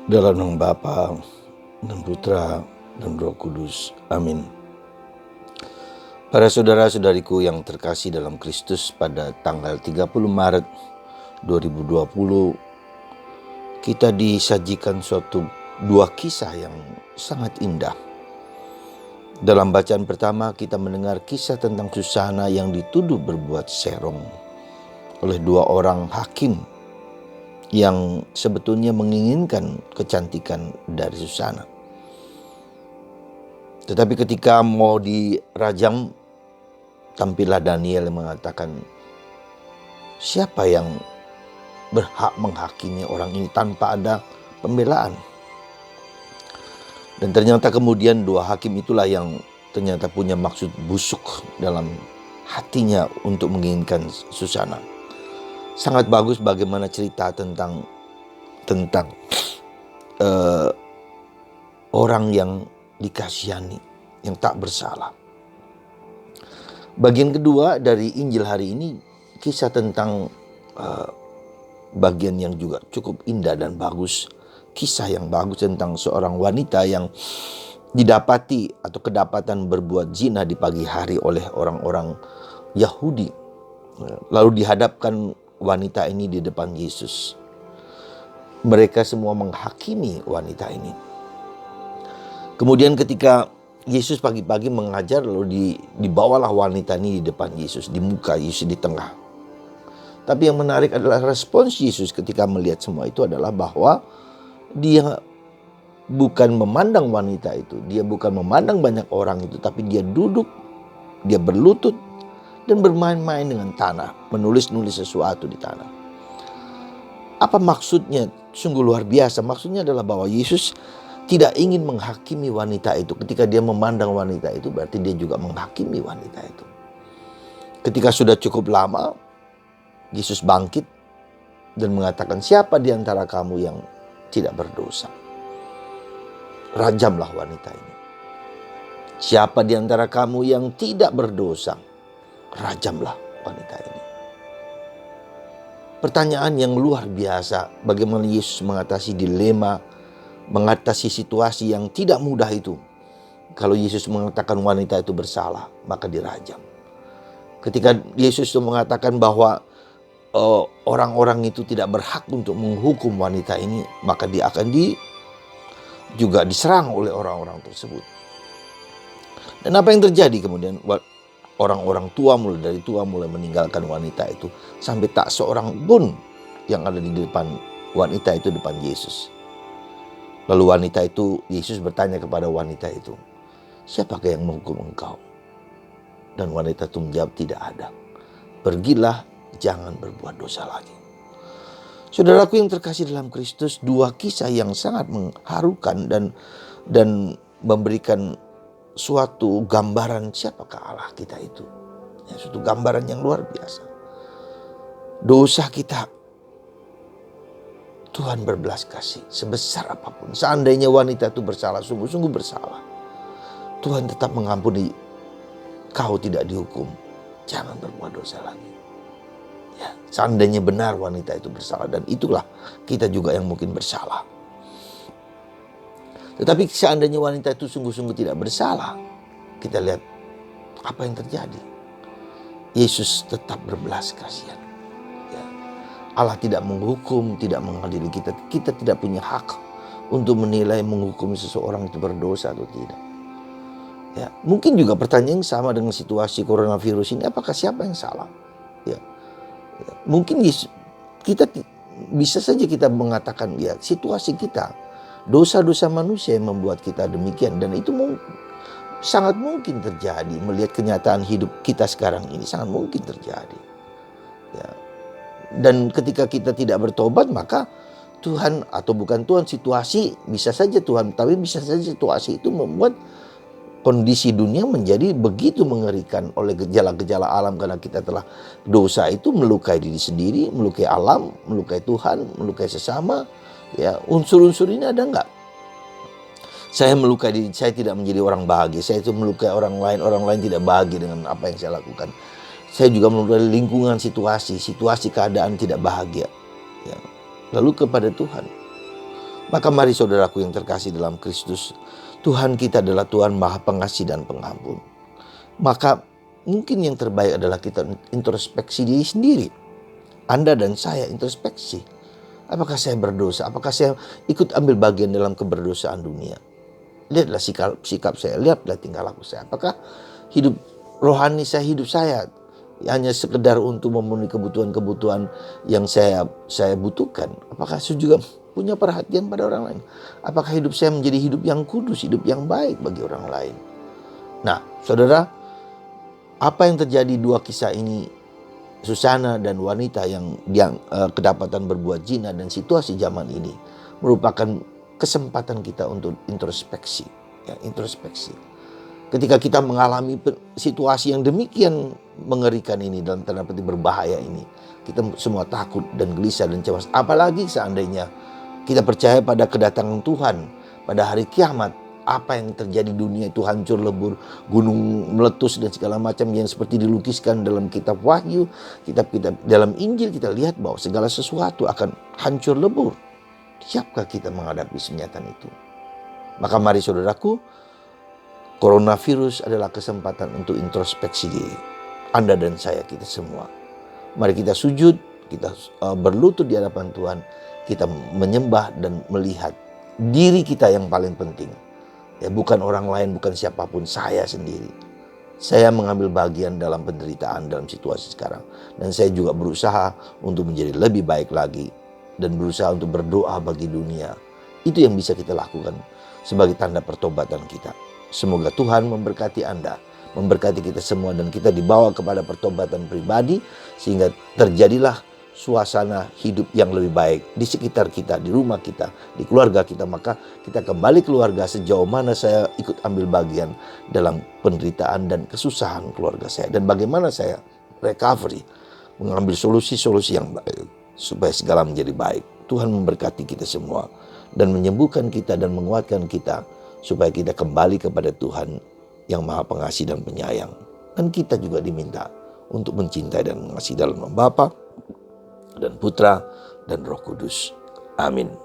Dalam nama Bapa dan Putra dan Roh Kudus. Amin. Para saudara-saudariku yang terkasih dalam Kristus, pada tanggal 30 Maret 2020 kita disajikan dua kisah yang sangat indah. Dalam bacaan pertama kita mendengar kisah tentang Susana yang dituduh berbuat serong oleh dua orang hakim yang sebetulnya menginginkan kecantikan dari Susana. Tetapi ketika mau dirajam, tampillah Daniel yang mengatakan, siapa yang berhak menghakimi orang ini tanpa ada pembelaan? Dan ternyata kemudian dua hakim itulah yang ternyata punya maksud busuk dalam hatinya untuk menginginkan Susana. Sangat bagus bagaimana cerita tentang orang yang dikasihani, yang tak bersalah. Bagian kedua dari Injil hari ini, kisah tentang bagian yang juga cukup indah dan bagus. Kisah yang bagus tentang seorang wanita yang didapati atau kedapatan berbuat zina di pagi hari oleh orang-orang Yahudi. Lalu dihadapkan wanita ini di depan Yesus. Mereka semua menghakimi wanita ini. Kemudian ketika Yesus pagi-pagi mengajar, lalu dibawalah wanita ini di depan Yesus, di muka Yesus di tengah. Tapi yang menarik adalah respons Yesus ketika melihat semua itu adalah bahwa dia bukan memandang wanita itu, dia bukan memandang banyak orang itu, tapi dia duduk, dia berlutut dan bermain-main dengan tanah, menulis-nulis sesuatu di tanah. Apa maksudnya? Sungguh luar biasa. Maksudnya adalah bahwa Yesus tidak ingin menghakimi wanita itu. Ketika dia memandang wanita itu, berarti dia juga menghakimi wanita itu. Ketika sudah cukup lama, Yesus bangkit dan mengatakan, siapa di antara kamu yang tidak berdosa? Rajamlah wanita ini. Siapa di antara kamu yang tidak berdosa? Rajamlah wanita ini. Pertanyaan yang luar biasa, bagaimana Yesus mengatasi dilema, mengatasi situasi yang tidak mudah itu. Kalau Yesus mengatakan wanita itu bersalah, maka dirajam. Ketika Yesus mengatakan bahwa orang-orang itu tidak berhak untuk menghukum wanita ini, maka dia akan juga diserang oleh orang-orang tersebut. Dan apa yang terjadi kemudian? Orang-orang tua mulai meninggalkan wanita itu, sampai tak seorang pun yang ada di depan wanita itu, depan Yesus. Lalu wanita itu, Yesus bertanya kepada wanita itu, siapakah yang menghukum engkau? Dan wanita itu menjawab, tidak ada. Pergilah, jangan berbuat dosa lagi. Saudaraku yang terkasih dalam Kristus, dua kisah yang sangat mengharukan dan memberikan suatu gambaran siapakah Allah kita itu. Suatu gambaran yang luar biasa. Dosa kita, Tuhan berbelas kasih sebesar apapun. Seandainya wanita itu bersalah, sungguh-sungguh bersalah, Tuhan tetap mengampuni. Kau tidak dihukum, jangan berbuat dosa lagi. Ya, seandainya benar wanita itu bersalah, dan itulah kita juga yang mungkin bersalah. Tetapi seandainya wanita itu sungguh-sungguh tidak bersalah, kita lihat apa yang terjadi. Yesus tetap berbelas kasihan. Ya. Allah tidak menghukum, tidak mengadili kita. Kita tidak punya hak untuk menilai, menghukum seseorang itu berdosa atau tidak. Ya, mungkin juga pertanyaan yang sama dengan situasi coronavirus ini, apakah siapa yang salah? Ya. Mungkin kita bisa saja kita mengatakan, ya situasi kita, dosa-dosa manusia yang membuat kita demikian. Dan itu sangat mungkin terjadi. Melihat kenyataan hidup kita sekarang ini, sangat mungkin terjadi. Ya. Dan ketika kita tidak bertobat, maka Tuhan, atau bukan Tuhan, situasi, bisa saja Tuhan, tapi bisa saja situasi itu membuat kondisi dunia menjadi begitu mengerikan oleh gejala-gejala alam, karena kita telah dosa itu melukai diri sendiri, melukai alam, melukai Tuhan, melukai sesama. Ya, unsur-unsur ini ada enggak? Saya melukai diri, saya tidak menjadi orang bahagia. Saya itu melukai orang lain tidak bahagia dengan apa yang saya lakukan. Saya juga melukai lingkungan, situasi keadaan tidak bahagia. Ya. Lalu kepada Tuhan, Maka mari saudaraku yang terkasih dalam Kristus, Tuhan kita adalah Tuhan Maha Pengasih dan Pengampun. Maka mungkin yang terbaik adalah kita introspeksi diri sendiri. Anda dan saya introspeksi. Apakah saya berdosa? Apakah saya ikut ambil bagian dalam keberdosaan dunia? Lihatlah sikap saya, lihatlah tingkah laku saya. Apakah hidup rohani saya, hidup saya hanya sekedar untuk memenuhi kebutuhan-kebutuhan yang saya butuhkan? Apakah saya juga punya perhatian pada orang lain? Apakah hidup saya menjadi hidup yang kudus, hidup yang baik bagi orang lain? Nah, saudara, apa yang terjadi dua kisah ini, Susana dan wanita yang kedapatan berbuat zina dan situasi zaman ini, merupakan kesempatan kita untuk introspeksi. Ya, introspeksi. Ketika kita mengalami situasi yang demikian mengerikan ini, dalam tanda petik berbahaya ini, kita semua takut dan gelisah dan cemas. Apalagi seandainya kita percaya pada kedatangan Tuhan pada hari kiamat. Apa yang terjadi, dunia itu hancur lebur, gunung meletus dan segala macam yang seperti dilukiskan dalam kitab Wahyu, kitab-kitab dalam Injil, kita lihat bahwa segala sesuatu akan hancur lebur. Siapkah kita menghadapi kenyataan itu? Maka mari saudaraku, coronavirus adalah kesempatan untuk introspeksi diri. Anda dan saya, kita semua. Mari kita sujud, kita berlutut di hadapan Tuhan. Kita menyembah dan melihat diri kita yang paling penting. Ya, bukan orang lain, bukan siapapun, saya sendiri. Saya mengambil bagian dalam penderitaan dalam situasi sekarang. Dan saya juga berusaha untuk menjadi lebih baik lagi. Dan berusaha untuk berdoa bagi dunia. Itu yang bisa kita lakukan sebagai tanda pertobatan kita. Semoga Tuhan memberkati Anda, memberkati kita semua, dan kita dibawa kepada pertobatan pribadi, sehingga terjadilah suasana hidup yang lebih baik di sekitar kita, di rumah kita, di keluarga kita. Maka kita kembali keluarga sejauh mana saya ikut ambil bagian dalam penderitaan dan kesusahan keluarga saya, dan bagaimana saya recovery, mengambil solusi-solusi yang baik supaya segala menjadi baik. Tuhan memberkati kita semua dan menyembuhkan kita dan menguatkan kita supaya kita kembali kepada Tuhan yang Maha Pengasih dan Penyayang. Dan kita juga diminta untuk mencintai dan mengasihi dalam nama Bapa dan Putra dan Roh Kudus. Amin.